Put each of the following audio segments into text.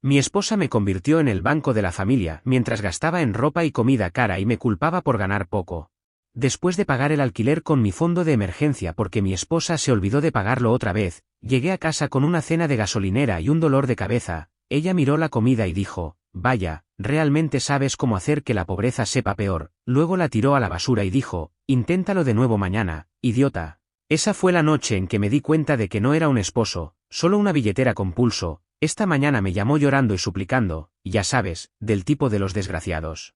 Mi esposa me convirtió en el banco de la familia mientras gastaba en ropa y comida cara y me culpaba por ganar poco. Después de pagar el alquiler con mi fondo de emergencia porque mi esposa se olvidó de pagarlo otra vez, llegué a casa con una cena de gasolinera y un dolor de cabeza. Ella miró la comida y dijo, vaya, realmente sabes cómo hacer que la pobreza sepa peor. Luego la tiró a la basura y dijo, inténtalo de nuevo mañana, idiota. Esa fue la noche en que me di cuenta de que no era un esposo, solo una billetera con pulso. Esta mañana me llamó llorando y suplicando, ya sabes, del tipo de los desgraciados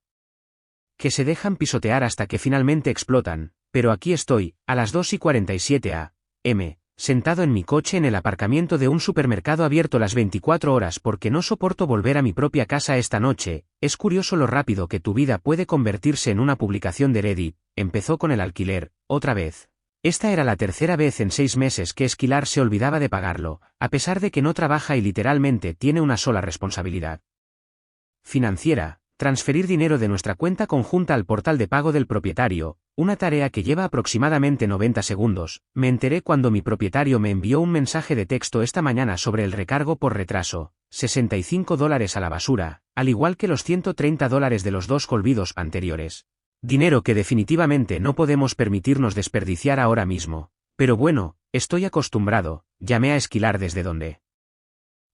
que se dejan pisotear hasta que finalmente explotan, pero aquí estoy, a las 2:47 a.m., sentado en mi coche en el aparcamiento de un supermercado abierto las 24 horas porque no soporto volver a mi propia casa esta noche. Es curioso lo rápido que tu vida puede convertirse en una publicación de Reddit. Empezó con el alquiler, otra vez. Esta era la tercera vez en 6 meses que Esquilar se olvidaba de pagarlo, a pesar de que no trabaja y literalmente tiene una sola responsabilidad financiera: transferir dinero de nuestra cuenta conjunta al portal de pago del propietario, una tarea que lleva aproximadamente 90 segundos. Me enteré cuando mi propietario me envió un mensaje de texto esta mañana sobre el recargo por retraso, $65 a la basura, al igual que los $130 de los 2 olvidos anteriores. Dinero que definitivamente no podemos permitirnos desperdiciar ahora mismo. Pero bueno, estoy acostumbrado. Llamé a Esquilar desde donde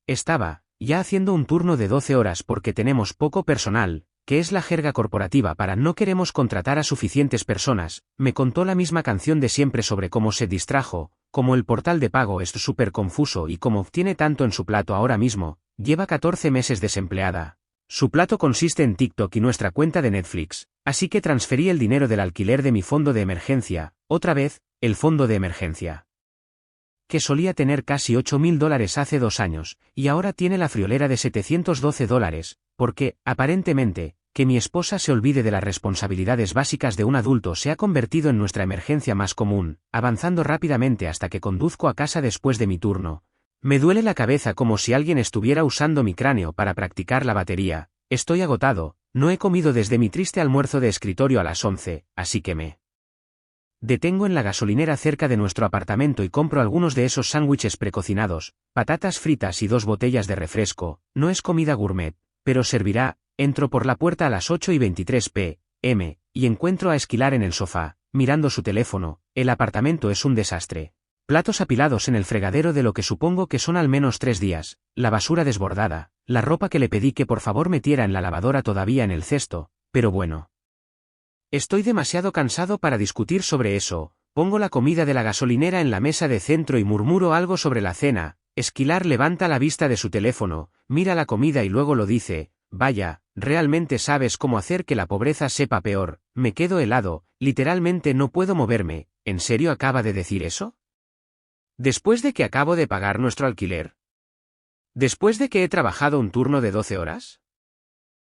estaba, ya haciendo un turno de 12 horas porque tenemos poco personal, que es la jerga corporativa para no queremos contratar a suficientes personas. Me contó la misma canción de siempre sobre cómo se distrajo, cómo el portal de pago es súper confuso y cómo obtiene tanto en su plato ahora mismo. Lleva 14 meses desempleada. Su plato consiste en TikTok y nuestra cuenta de Netflix, así que transferí el dinero del alquiler de mi fondo de emergencia, otra vez, el fondo de emergencia que solía tener casi $8.000 hace 2 años, y ahora tiene la friolera de $712, porque, aparentemente, que mi esposa se olvide de las responsabilidades básicas de un adulto se ha convertido en nuestra emergencia más común, avanzando rápidamente hasta que conduzco a casa después de mi turno. Me duele la cabeza como si alguien estuviera usando mi cráneo para practicar la batería. Estoy agotado, no he comido desde mi triste almuerzo de escritorio a las 11, así que me detengo en la gasolinera cerca de nuestro apartamento y compro algunos de esos sándwiches precocinados, patatas fritas y 2 botellas de refresco. No es comida gourmet, pero servirá. Entro por la puerta a las 8:23 p.m., y encuentro a Esquilar en el sofá, mirando su teléfono. El apartamento es un desastre. Platos apilados en el fregadero de lo que supongo que son al menos 3 días, la basura desbordada, la ropa que le pedí que por favor metiera en la lavadora todavía en el cesto, pero bueno. Estoy demasiado cansado para discutir sobre eso. Pongo la comida de la gasolinera en la mesa de centro y murmuro algo sobre la cena. Esquilar levanta la vista de su teléfono, mira la comida y luego lo dice, vaya, realmente sabes cómo hacer que la pobreza sepa peor. Me quedo helado, literalmente no puedo moverme. ¿En serio acaba de decir eso? ¿Después de que acabo de pagar nuestro alquiler? ¿Después de que he trabajado un turno de 12 horas?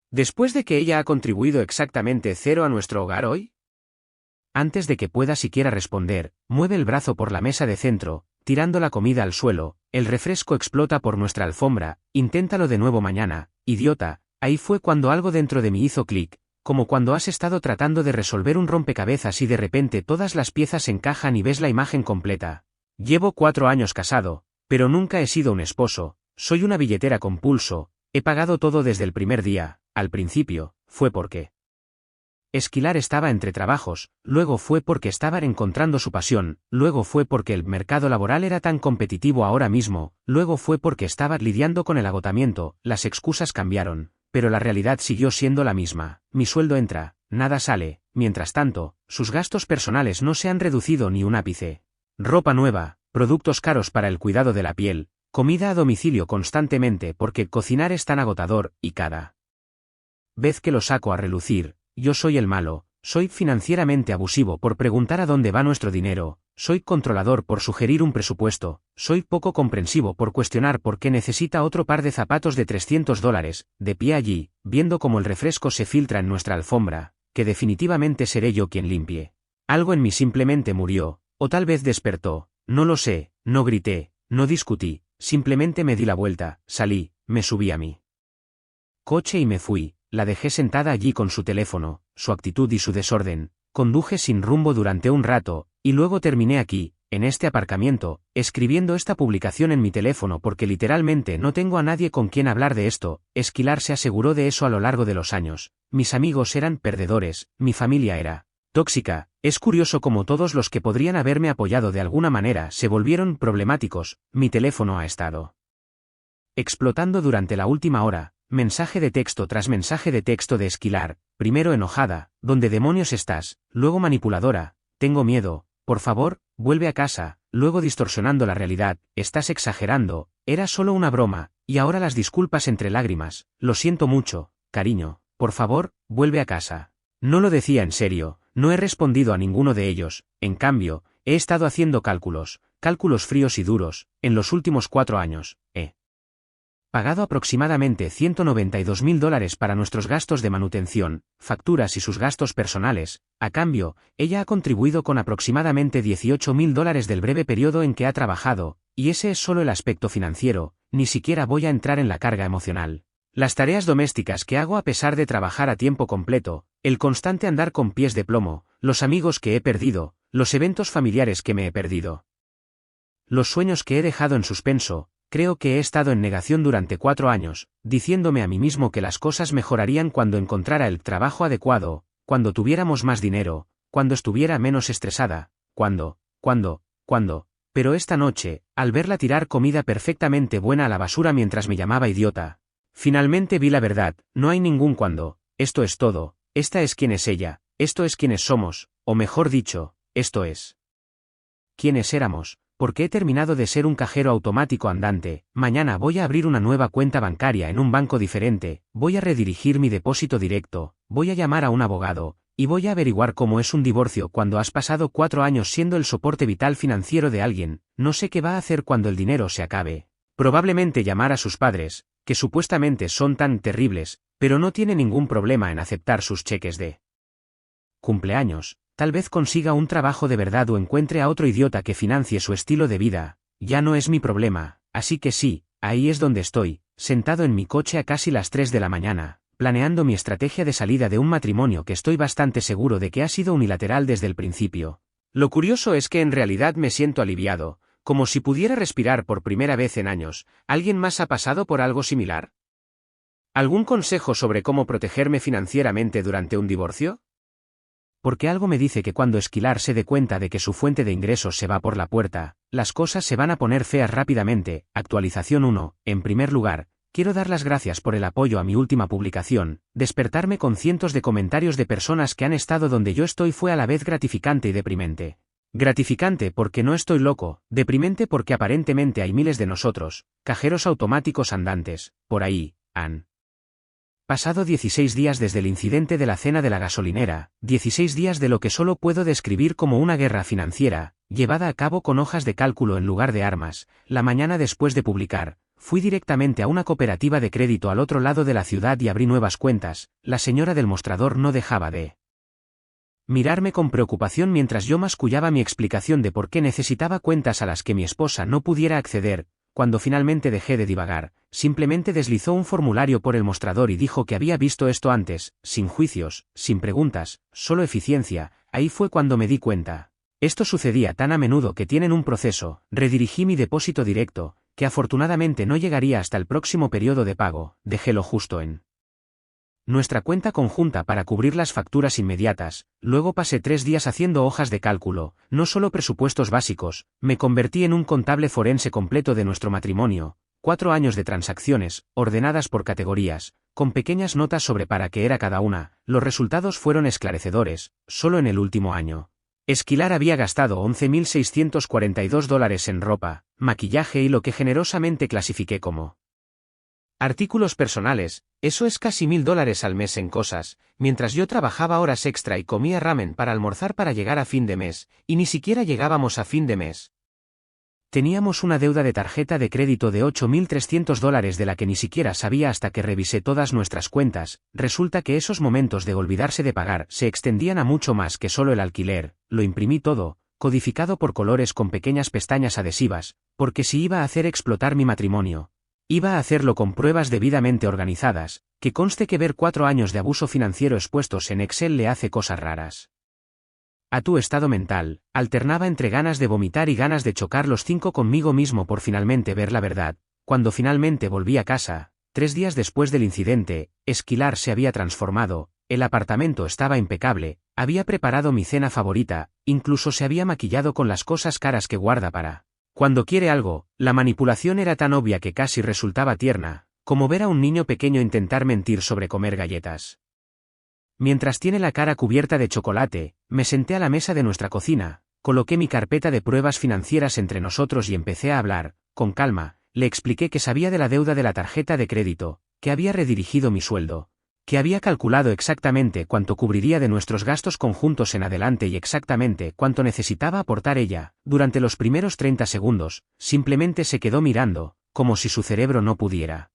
¿Después de que ella ha contribuido exactamente 0 a nuestro hogar hoy? Antes de que pueda siquiera responder, mueve el brazo por la mesa de centro, tirando la comida al suelo. El refresco explota por nuestra alfombra. Inténtalo de nuevo mañana, idiota. Ahí fue cuando algo dentro de mí hizo clic, como cuando has estado tratando de resolver un rompecabezas y de repente todas las piezas encajan y ves la imagen completa. Llevo 4 años casado, pero nunca he sido un esposo. Soy una billetera con pulso. He pagado todo desde el primer día. Al principio, fue porque Esquilar estaba entre trabajos, luego fue porque estaba encontrando su pasión, luego fue porque el mercado laboral era tan competitivo ahora mismo, luego fue porque estaba lidiando con el agotamiento. Las excusas cambiaron, pero la realidad siguió siendo la misma. Mi sueldo entra, nada sale. Mientras tanto, sus gastos personales no se han reducido ni un ápice. Ropa nueva, productos caros para el cuidado de la piel, comida a domicilio constantemente porque cocinar es tan agotador, y cada vez que lo saco a relucir, yo soy el malo. Soy financieramente abusivo por preguntar a dónde va nuestro dinero, soy controlador por sugerir un presupuesto, soy poco comprensivo por cuestionar por qué necesita otro par de zapatos de $300, de pie allí, viendo cómo el refresco se filtra en nuestra alfombra, que definitivamente seré yo quien limpie. Algo en mí simplemente murió, o tal vez despertó, no lo sé. No grité, no discutí, simplemente me di la vuelta, salí, me subí a mi coche y me fui. La dejé sentada allí con su teléfono, su actitud y su desorden. Conduje sin rumbo durante un rato, y luego terminé aquí, en este aparcamiento, escribiendo esta publicación en mi teléfono porque literalmente no tengo a nadie con quien hablar de esto. Esquilar se aseguró de eso a lo largo de los años. Mis amigos eran perdedores, mi familia era tóxica. Es curioso cómo todos los que podrían haberme apoyado de alguna manera se volvieron problemáticos. Mi teléfono ha estado explotando durante la última hora. Mensaje de texto tras mensaje de texto de Esquilar, primero enojada, ¿dónde demonios estás? Luego manipuladora, tengo miedo, por favor, vuelve a casa, luego distorsionando la realidad, estás exagerando, era solo una broma, y ahora las disculpas entre lágrimas, lo siento mucho, cariño, por favor, vuelve a casa. No lo decía en serio, no he respondido a ninguno de ellos, en cambio, he estado haciendo cálculos fríos y duros, en los últimos 4 años, he pagado aproximadamente $192.000 para nuestros gastos de manutención, facturas y sus gastos personales. A cambio, ella ha contribuido con aproximadamente $18.000 del breve periodo en que ha trabajado, y ese es solo el aspecto financiero, ni siquiera voy a entrar en la carga emocional. Las tareas domésticas que hago a pesar de trabajar a tiempo completo, el constante andar con pies de plomo, los amigos que he perdido, los eventos familiares que me he perdido, los sueños que he dejado en suspenso. Creo que he estado en negación durante 4 años, diciéndome a mí mismo que las cosas mejorarían cuando encontrara el trabajo adecuado, cuando tuviéramos más dinero, cuando estuviera menos estresada, cuando, pero esta noche, al verla tirar comida perfectamente buena a la basura mientras me llamaba idiota, finalmente vi la verdad, no hay ningún cuando, esto es todo, esta es quién es ella, esto es quiénes somos, o mejor dicho, esto es quiénes éramos. Porque he terminado de ser un cajero automático andante, mañana voy a abrir una nueva cuenta bancaria en un banco diferente, voy a redirigir mi depósito directo, voy a llamar a un abogado, y voy a averiguar cómo es un divorcio cuando has pasado 4 años siendo el soporte vital financiero de alguien. No sé qué va a hacer cuando el dinero se acabe. Probablemente llamar a sus padres, que supuestamente son tan terribles, pero no tiene ningún problema en aceptar sus cheques de cumpleaños. Tal vez consiga un trabajo de verdad o encuentre a otro idiota que financie su estilo de vida, ya no es mi problema, así que sí, ahí es donde estoy, sentado en mi coche a casi las 3 de la mañana, planeando mi estrategia de salida de un matrimonio que estoy bastante seguro de que ha sido unilateral desde el principio. Lo curioso es que en realidad me siento aliviado, como si pudiera respirar por primera vez en años. ¿Alguien más ha pasado por algo similar? ¿Algún consejo sobre cómo protegerme financieramente durante un divorcio? Porque algo me dice que cuando Esquilar se dé cuenta de que su fuente de ingresos se va por la puerta, las cosas se van a poner feas rápidamente. Actualización 1. En primer lugar, quiero dar las gracias por el apoyo a mi última publicación. Despertarme con cientos de comentarios de personas que han estado donde yo estoy fue a la vez gratificante y deprimente. Gratificante porque no estoy loco, deprimente porque aparentemente hay miles de nosotros, cajeros automáticos andantes, por ahí, han pasado 16 días desde el incidente de la cena de la gasolinera, 16 días de lo que solo puedo describir como una guerra financiera, llevada a cabo con hojas de cálculo en lugar de armas. La mañana después de publicar, fui directamente a una cooperativa de crédito al otro lado de la ciudad y abrí nuevas cuentas. La señora del mostrador no dejaba de mirarme con preocupación mientras yo mascullaba mi explicación de por qué necesitaba cuentas a las que mi esposa no pudiera acceder. Cuando finalmente dejé de divagar, simplemente deslizó un formulario por el mostrador y dijo que había visto esto antes, sin juicios, sin preguntas, solo eficiencia. Ahí fue cuando me di cuenta. Esto sucedía tan a menudo que tienen un proceso. Redirigí mi depósito directo, que afortunadamente no llegaría hasta el próximo periodo de pago. Dejélo justo en nuestra cuenta conjunta para cubrir las facturas inmediatas. Luego pasé 3 días haciendo hojas de cálculo, no solo presupuestos básicos. Me convertí en un contable forense completo de nuestro matrimonio. 4 años de transacciones, ordenadas por categorías, con pequeñas notas sobre para qué era cada una. Los resultados fueron esclarecedores. Solo en el último año, Esquilar había gastado $11.642 en ropa, maquillaje y lo que generosamente clasifiqué como artículos personales. Eso es casi $1.000 al mes en cosas, mientras yo trabajaba horas extra y comía ramen para almorzar para llegar a fin de mes, y ni siquiera llegábamos a fin de mes. Teníamos una deuda de tarjeta de crédito de $8.300 de la que ni siquiera sabía hasta que revisé todas nuestras cuentas. Resulta que esos momentos de olvidarse de pagar se extendían a mucho más que solo el alquiler. Lo imprimí todo, codificado por colores con pequeñas pestañas adhesivas, porque si iba a hacer explotar mi matrimonio, iba a hacerlo con pruebas debidamente organizadas, que conste que ver 4 años de abuso financiero expuestos en Excel le hace cosas raras. a tu estado mental, alternaba entre ganas de vomitar y ganas de chocar los cinco conmigo mismo por finalmente ver la verdad. Cuando finalmente volví a casa, 3 días después del incidente, Esquilar se había transformado, el apartamento estaba impecable, había preparado mi cena favorita, incluso se había maquillado con las cosas caras que guarda para cuando quiere algo. La manipulación era tan obvia que casi resultaba tierna, como ver a un niño pequeño intentar mentir sobre comer galletas. Mientras tiene la cara cubierta de chocolate, me senté a la mesa de nuestra cocina, coloqué mi carpeta de pruebas financieras entre nosotros y empecé a hablar, con calma. Le expliqué que sabía de la deuda de la tarjeta de crédito, que había redirigido mi sueldo, que había calculado exactamente cuánto cubriría de nuestros gastos conjuntos en adelante y exactamente cuánto necesitaba aportar ella. Durante los primeros 30 segundos, simplemente se quedó mirando, como si su cerebro no pudiera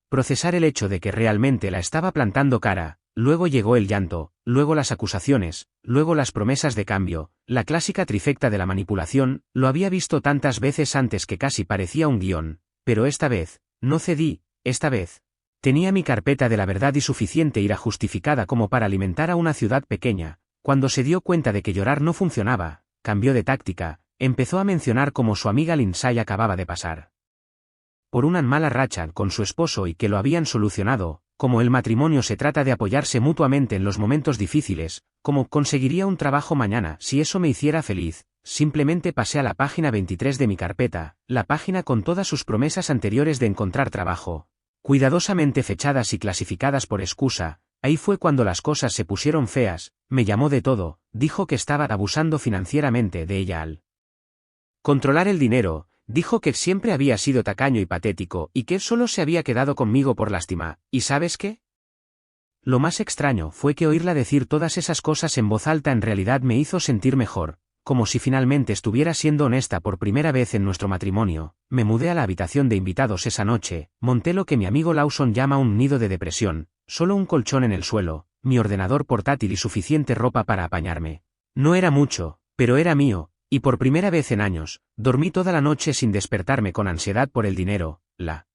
procesar el hecho de que realmente la estaba plantando cara. Luego llegó el llanto, luego las acusaciones, luego las promesas de cambio, la clásica trifecta de la manipulación. Lo había visto tantas veces antes que casi parecía un guión, pero esta vez, no cedí. Esta vez tenía mi carpeta de la verdad y suficiente ira justificada como para alimentar a una ciudad pequeña. Cuando se dio cuenta de que llorar no funcionaba, cambió de táctica, empezó a mencionar cómo su amiga Lindsay acababa de pasar por una mala racha con su esposo y que lo habían solucionado, como el matrimonio se trata de apoyarse mutuamente en los momentos difíciles, como conseguiría un trabajo mañana si eso me hiciera feliz. Simplemente pasé a la página 23 de mi carpeta, la página con todas sus promesas anteriores de encontrar trabajo, cuidadosamente fechadas y clasificadas por excusa. Ahí fue cuando las cosas se pusieron feas. Me llamó de todo, dijo que estaba abusando financieramente de ella al controlar el dinero. Dijo que siempre había sido tacaño y patético y que solo se había quedado conmigo por lástima. ¿Y sabes qué? Lo más extraño fue que oírla decir todas esas cosas en voz alta en realidad me hizo sentir mejor, como si finalmente estuviera siendo honesta por primera vez en nuestro matrimonio. Me mudé a la habitación de invitados esa noche, monté lo que mi amigo Lawson llama un nido de depresión, solo un colchón en el suelo, mi ordenador portátil y suficiente ropa para apañarme. No era mucho, pero era mío. Y por primera vez en años, dormí toda la noche sin despertarme con ansiedad por el dinero. La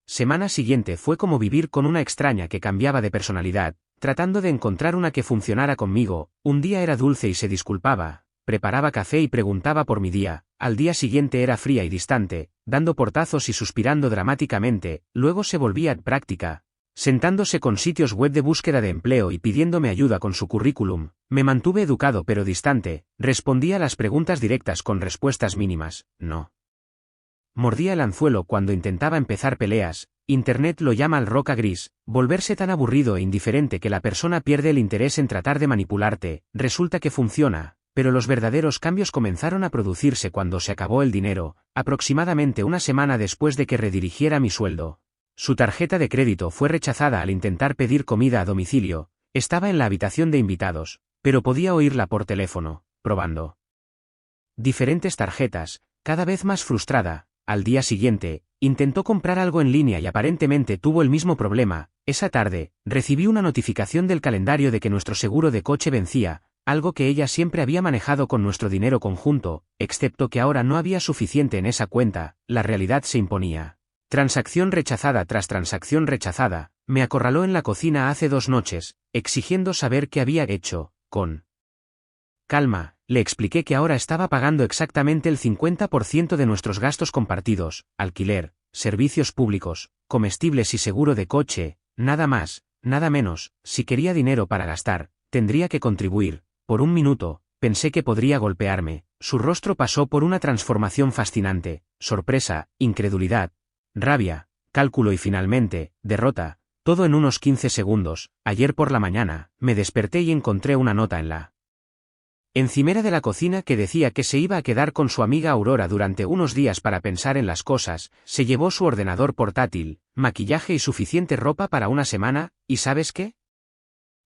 semana siguiente fue como vivir con una extraña que cambiaba de personalidad, tratando de encontrar una que funcionara conmigo. Un día era dulce y se disculpaba, preparaba café y preguntaba por mi día. Al día siguiente era fría y distante, dando portazos y suspirando dramáticamente. Luego se volvía práctica, sentándose con sitios web de búsqueda de empleo y pidiéndome ayuda con su currículum. Me mantuve educado pero distante, respondía a las preguntas directas con respuestas mínimas. No mordía el anzuelo cuando intentaba empezar peleas. Internet lo llama el roca gris, volverse tan aburrido e indiferente que la persona pierde el interés en tratar de manipularte. Resulta que funciona, pero los verdaderos cambios comenzaron a producirse cuando se acabó el dinero, aproximadamente una semana después de que redirigiera mi sueldo. Su tarjeta de crédito fue rechazada al intentar pedir comida a domicilio. Estaba en la habitación de invitados, pero podía oírla por teléfono, probando diferentes tarjetas, cada vez más frustrada. Al día siguiente, intentó comprar algo en línea y aparentemente tuvo el mismo problema. Esa tarde, recibí una notificación del calendario de que nuestro seguro de coche vencía, algo que ella siempre había manejado con nuestro dinero conjunto, excepto que ahora no había suficiente en esa cuenta. La realidad se imponía. Transacción rechazada tras transacción rechazada. Me acorraló en la cocina hace 2 noches, exigiendo saber qué había hecho. Con calma, le expliqué que ahora estaba pagando exactamente el 50% de nuestros gastos compartidos, alquiler, servicios públicos, comestibles y seguro de coche, nada más, nada menos. Si quería dinero para gastar, tendría que contribuir. Por un minuto, pensé que podría golpearme. Su rostro pasó por una transformación fascinante: sorpresa, incredulidad, rabia, cálculo y finalmente, derrota, todo en unos 15 segundos. Ayer por la mañana, me desperté y encontré una nota en la encimera de la cocina que decía que se iba a quedar con su amiga Aurora durante unos días para pensar en las cosas. Se llevó su ordenador portátil, maquillaje y suficiente ropa para una semana. ¿Y sabes qué?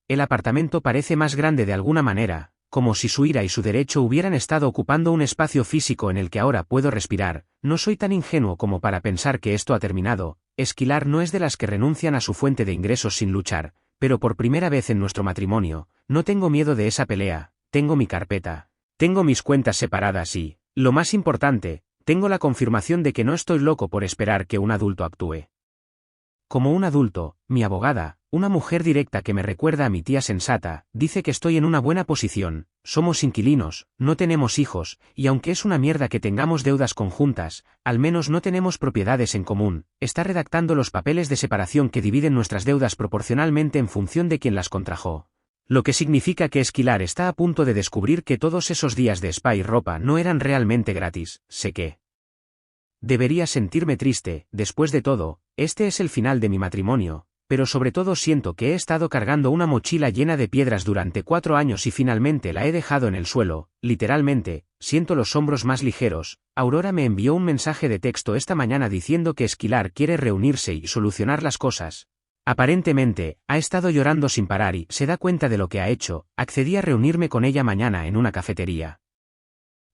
El apartamento parece más grande de alguna manera, como si su ira y su derecho hubieran estado ocupando un espacio físico en el que ahora puedo respirar. No soy tan ingenuo como para pensar que esto ha terminado. Esquilar no es de las que renuncian a su fuente de ingresos sin luchar, pero por primera vez en nuestro matrimonio, no tengo miedo de esa pelea. Tengo mi carpeta, tengo mis cuentas separadas y, lo más importante, tengo la confirmación de que no estoy loco por esperar que un adulto actúe Como un adulto, mi abogada, una mujer directa que me recuerda a mi tía sensata, dice que estoy en una buena posición, somos inquilinos, no tenemos hijos, y aunque es una mierda que tengamos deudas conjuntas, al menos no tenemos propiedades en común, está redactando los papeles de separación que dividen nuestras deudas proporcionalmente en función de quien las contrajo. Lo que significa que Esquilar está a punto de descubrir que todos esos días de spa y ropa no eran realmente gratis, sé que. Debería sentirme triste, después de todo, este es el final de mi matrimonio, pero sobre todo siento que he estado cargando una mochila llena de piedras durante 4 años y finalmente la he dejado en el suelo, literalmente, siento los hombros más ligeros. Aurora me envió un mensaje de texto esta mañana diciendo que Esquilar quiere reunirse y solucionar las cosas. Aparentemente, ha estado llorando sin parar y se da cuenta de lo que ha hecho. Accedí a reunirme con ella mañana en una cafetería.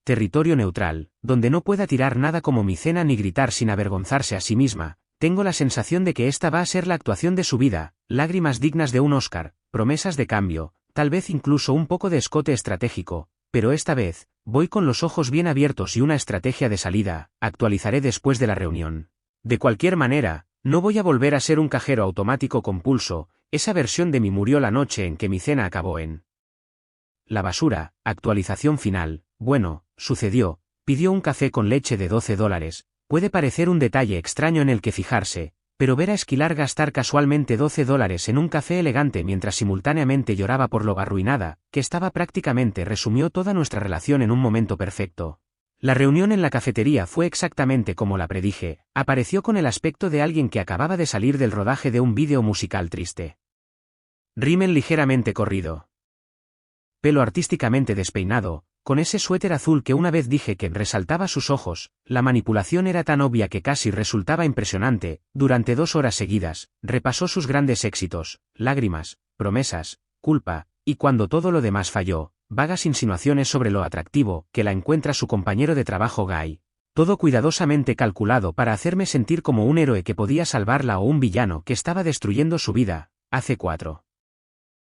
Territorio neutral, donde no pueda tirar nada como mi cena ni gritar sin avergonzarse a sí misma. Tengo la sensación de que esta va a ser la actuación de su vida, lágrimas dignas de un Oscar, promesas de cambio, tal vez incluso un poco de escote estratégico, pero esta vez, voy con los ojos bien abiertos y una estrategia de salida, actualizaré después de la reunión. De cualquier manera, no voy a volver a ser un cajero automático con pulso, esa versión de mí murió la noche en que mi cena acabó en la basura. Actualización final. Bueno, sucedió, pidió un café con leche de $12. Puede parecer un detalle extraño en el que fijarse, pero ver a Esquilar gastar casualmente $12 en un café elegante mientras simultáneamente lloraba por lo arruinada que estaba prácticamente resumió toda nuestra relación en un momento perfecto. La reunión en la cafetería fue exactamente como la predije, apareció con el aspecto de alguien que acababa de salir del rodaje de un vídeo musical triste. Rímel ligeramente corrido. Pelo artísticamente despeinado, con ese suéter azul que una vez dije que resaltaba sus ojos, la manipulación era tan obvia que casi resultaba impresionante. Durante 2 horas seguidas, repasó sus grandes éxitos, lágrimas, promesas, culpa, y cuando todo lo demás falló, vagas insinuaciones sobre lo atractivo que la encuentra su compañero de trabajo Guy. Todo cuidadosamente calculado para hacerme sentir como un héroe que podía salvarla o un villano que estaba destruyendo su vida. Hace 4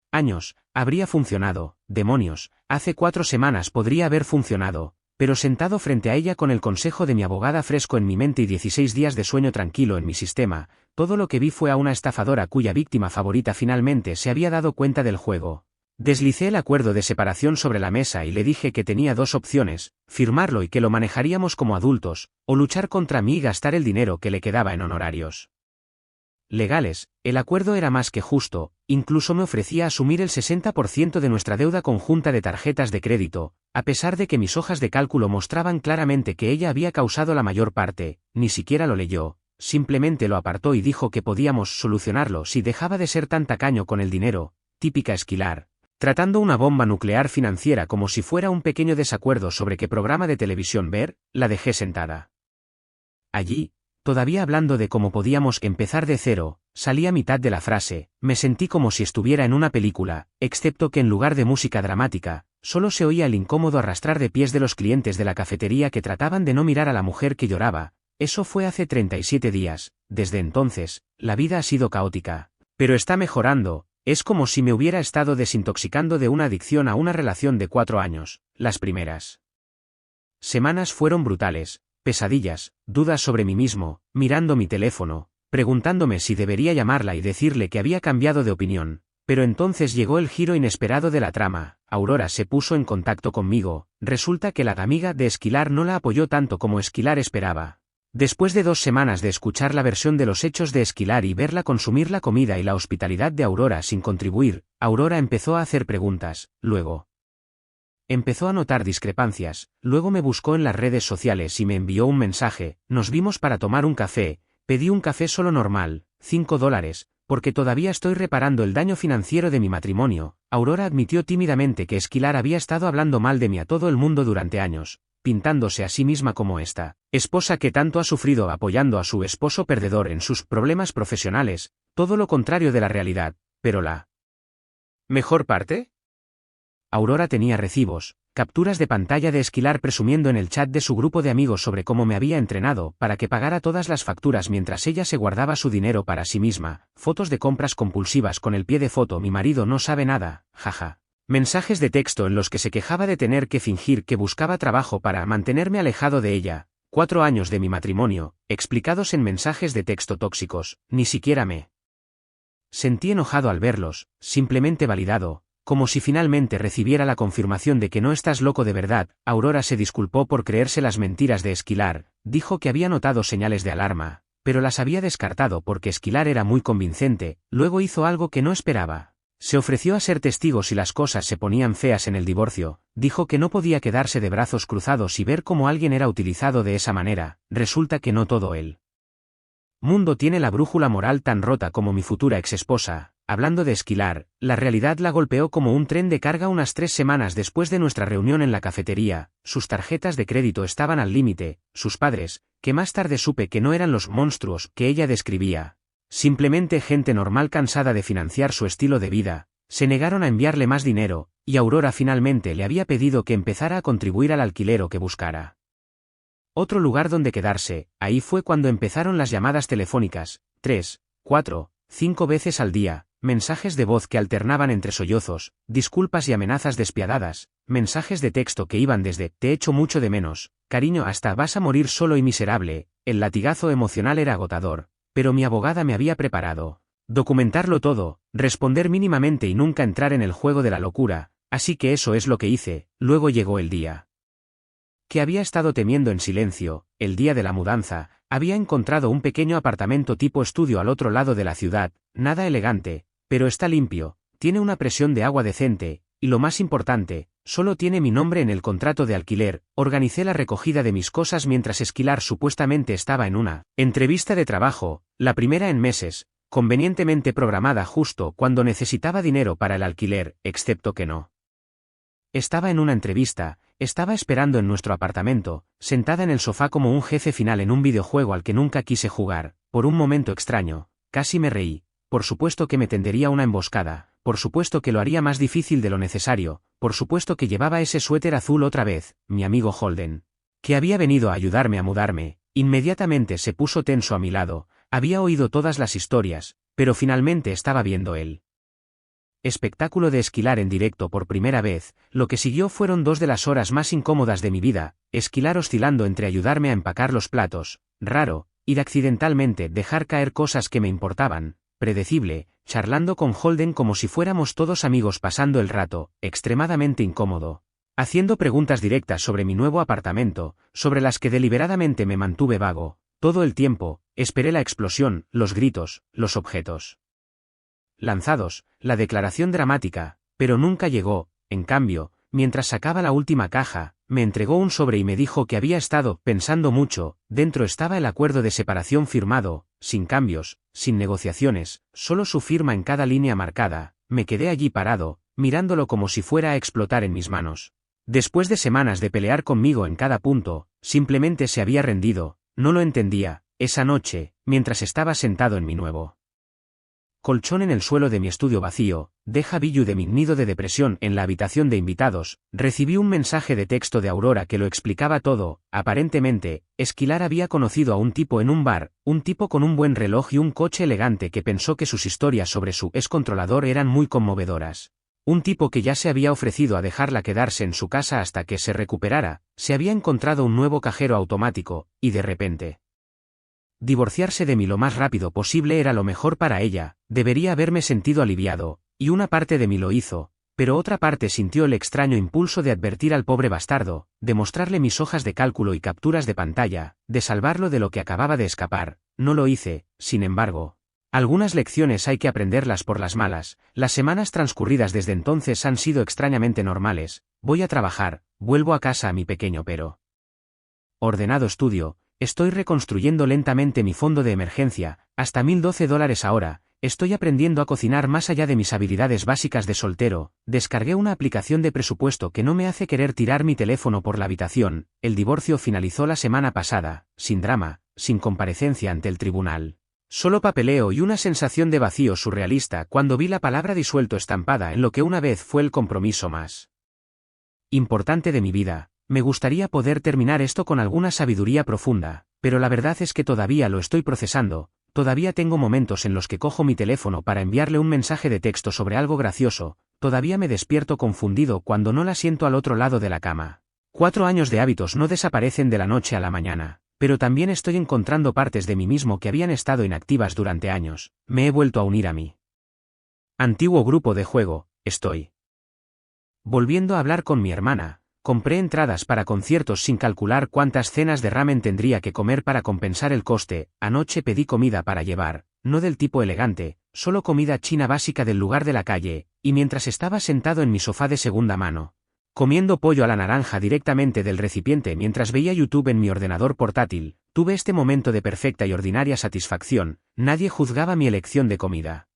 años, habría funcionado, demonios, hace 4 semanas podría haber funcionado, pero sentado frente a ella con el consejo de mi abogada fresco en mi mente y 16 días de sueño tranquilo en mi sistema, todo lo que vi fue a una estafadora cuya víctima favorita finalmente se había dado cuenta del juego. Deslicé el acuerdo de separación sobre la mesa y le dije que tenía 2 opciones, firmarlo y que lo manejaríamos como adultos, o luchar contra mí y gastar el dinero que le quedaba en honorarios legales. El acuerdo era más que justo, incluso me ofrecía asumir el 60% de nuestra deuda conjunta de tarjetas de crédito, a pesar de que mis hojas de cálculo mostraban claramente que ella había causado la mayor parte. Ni siquiera lo leyó, simplemente lo apartó y dijo que podíamos solucionarlo si dejaba de ser tan tacaño con el dinero. Típica Esquilar, tratando una bomba nuclear financiera como si fuera un pequeño desacuerdo sobre qué programa de televisión ver. La dejé sentada allí, todavía hablando de cómo podíamos empezar de cero. Salí a mitad de la frase, me sentí como si estuviera en una película, excepto que en lugar de música dramática, solo se oía el incómodo arrastrar de pies de los clientes de la cafetería que trataban de no mirar a la mujer que lloraba. Eso fue hace 37 días, desde entonces, la vida ha sido caótica. Pero está mejorando, es como si me hubiera estado desintoxicando de una adicción a una relación de 4 años. Las primeras semanas fueron brutales, pesadillas, dudas sobre mí mismo, mirando mi teléfono, preguntándome si debería llamarla y decirle que había cambiado de opinión, pero entonces llegó el giro inesperado de la trama. Aurora se puso en contacto conmigo, resulta que la amiga de Esquilar no la apoyó tanto como Esquilar esperaba. Después de 2 semanas de escuchar la versión de los hechos de Esquilar y verla consumir la comida y la hospitalidad de Aurora sin contribuir, Aurora empezó a hacer preguntas, luego empezó a notar discrepancias, luego me buscó en las redes sociales y me envió un mensaje. Nos vimos para tomar un café. Pedí un café solo normal, $5, porque todavía estoy reparando el daño financiero de mi matrimonio. Aurora admitió tímidamente que Esquilar había estado hablando mal de mí a todo el mundo durante años, pintándose a sí misma como esta esposa que tanto ha sufrido apoyando a su esposo perdedor en sus problemas profesionales, todo lo contrario de la realidad. Pero la mejor parte. Aurora tenía recibos, capturas de pantalla de Esquilar presumiendo en el chat de su grupo de amigos sobre cómo me había entrenado para que pagara todas las facturas mientras ella se guardaba su dinero para sí misma, fotos de compras compulsivas con el pie de foto mi marido no sabe nada, jaja. Mensajes de texto en los que se quejaba de tener que fingir que buscaba trabajo para mantenerme alejado de ella. 4 años de mi matrimonio, explicados en mensajes de texto tóxicos, ni siquiera me sentí enojado al verlos, simplemente validado, como si finalmente recibiera la confirmación de que no estás loco de verdad. Aurora se disculpó por creerse las mentiras de Esquilar, dijo que había notado señales de alarma, pero las había descartado porque Esquilar era muy convincente. Luego hizo algo que no esperaba. Se ofreció a ser testigo si las cosas se ponían feas en el divorcio. Dijo que no podía quedarse de brazos cruzados y ver cómo alguien era utilizado de esa manera. Resulta que no todo el mundo tiene la brújula moral tan rota como mi futura exesposa. Hablando de Esquilar, la realidad la golpeó como un tren de carga unas 3 semanas después de nuestra reunión en la cafetería. Sus tarjetas de crédito estaban al límite. Sus padres, que más tarde supe que no eran los monstruos que ella describía, simplemente gente normal cansada de financiar su estilo de vida, se negaron a enviarle más dinero, y Aurora finalmente le había pedido que empezara a contribuir al alquiler o que buscara otro lugar donde quedarse. Ahí fue cuando empezaron las llamadas telefónicas, 3, 4, 5 veces al día, mensajes de voz que alternaban entre sollozos, disculpas y amenazas despiadadas, mensajes de texto que iban desde «te echo mucho de menos», «cariño» hasta «vas a morir solo y miserable». El latigazo emocional era agotador, pero mi abogada me había preparado documentarlo todo, responder mínimamente y nunca entrar en el juego de la locura, así que eso es lo que hice. Luego llegó el día que había estado temiendo en silencio, el día de la mudanza. Había encontrado un pequeño apartamento tipo estudio al otro lado de la ciudad, nada elegante, pero está limpio, tiene una presión de agua decente, y lo más importante, solo tiene mi nombre en el contrato de alquiler. Organicé la recogida de mis cosas mientras Esquilar supuestamente estaba en una entrevista de trabajo, la primera en meses, convenientemente programada justo cuando necesitaba dinero para el alquiler, excepto que no estaba en una entrevista. Estaba esperando en nuestro apartamento, sentada en el sofá como un jefe final en un videojuego al que nunca quise jugar. Por un momento extraño, casi me reí. Por supuesto que me tendería una emboscada, por supuesto que lo haría más difícil de lo necesario, por supuesto que llevaba ese suéter azul otra vez. Mi amigo Holden, que había venido a ayudarme a mudarme, inmediatamente se puso tenso a mi lado. Había oído todas las historias, pero finalmente estaba viendo él espectáculo de Esquilar en directo por primera vez. Lo que siguió fueron 2 de las horas más incómodas de mi vida. Esquilar oscilando entre ayudarme a empacar los platos, raro, y de accidentalmente dejar caer cosas que me importaban, predecible, charlando con Holden como si fuéramos todos amigos pasando el rato, extremadamente incómodo, haciendo preguntas directas sobre mi nuevo apartamento, sobre las que deliberadamente me mantuve vago. Todo el tiempo, esperé la explosión, los gritos, los objetos lanzados, la declaración dramática, pero nunca llegó. En cambio, mientras sacaba la última caja, me entregó un sobre y me dijo que había estado pensando mucho. Dentro estaba el acuerdo de separación firmado, sin cambios, sin negociaciones, solo su firma en cada línea marcada. Me quedé allí parado, mirándolo como si fuera a explotar en mis manos. Después de semanas de pelear conmigo en cada punto, simplemente se había rendido. No lo entendía. Esa noche, mientras estaba sentado en mi nuevo colchón en el suelo de mi estudio vacío, deja billu de mi nido de depresión en la habitación de invitados, recibí un mensaje de texto de Aurora que lo explicaba todo. Aparentemente, Esquilar había conocido a un tipo en un bar, un tipo con un buen reloj y un coche elegante que pensó que sus historias sobre su ex controlador eran muy conmovedoras. Un tipo que ya se había ofrecido a dejarla quedarse en su casa hasta que se recuperara. Se había encontrado un nuevo cajero automático, y de repente divorciarse de mí lo más rápido posible era lo mejor para ella. Debería haberme sentido aliviado, y una parte de mí lo hizo, pero otra parte sintió el extraño impulso de advertir al pobre bastardo, de mostrarle mis hojas de cálculo y capturas de pantalla, de salvarlo de lo que acababa de escapar. No lo hice, sin embargo. Algunas lecciones hay que aprenderlas por las malas. Las semanas transcurridas desde entonces han sido extrañamente normales. Voy a trabajar, vuelvo a casa a mi pequeño pero ordenado estudio. Estoy reconstruyendo lentamente mi fondo de emergencia, hasta $1012 ahora. Estoy aprendiendo a cocinar más allá de mis habilidades básicas de soltero. Descargué una aplicación de presupuesto que no me hace querer tirar mi teléfono por la habitación. El divorcio finalizó la semana pasada, sin drama, sin comparecencia ante el tribunal. Solo papeleo y una sensación de vacío surrealista cuando vi la palabra disuelto estampada en lo que una vez fue el compromiso más importante de mi vida. Me gustaría poder terminar esto con alguna sabiduría profunda, pero la verdad es que todavía lo estoy procesando. Todavía tengo momentos en los que cojo mi teléfono para enviarle un mensaje de texto sobre algo gracioso. Todavía me despierto confundido cuando no la siento al otro lado de la cama. 4 años de hábitos no desaparecen de la noche a la mañana, pero también estoy encontrando partes de mí mismo que habían estado inactivas durante años. Me he vuelto a unir a mi antiguo grupo de juego. Estoy volviendo a hablar con mi hermana. Compré entradas para conciertos sin calcular cuántas cenas de ramen tendría que comer para compensar el coste. Anoche pedí comida para llevar, no del tipo elegante, solo comida china básica del lugar de la calle, y mientras estaba sentado en mi sofá de segunda mano, comiendo pollo a la naranja directamente del recipiente mientras veía YouTube en mi ordenador portátil, tuve este momento de perfecta y ordinaria satisfacción. Nadie juzgaba mi elección de comida.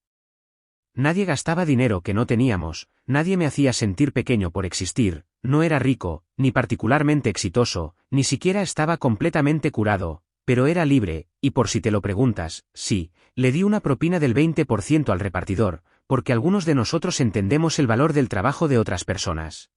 Nadie gastaba dinero que no teníamos, nadie me hacía sentir pequeño por existir, no era rico, ni particularmente exitoso, ni siquiera estaba completamente curado, pero era libre, y por si te lo preguntas, sí, le di una propina del 20% al repartidor, porque algunos de nosotros entendemos el valor del trabajo de otras personas.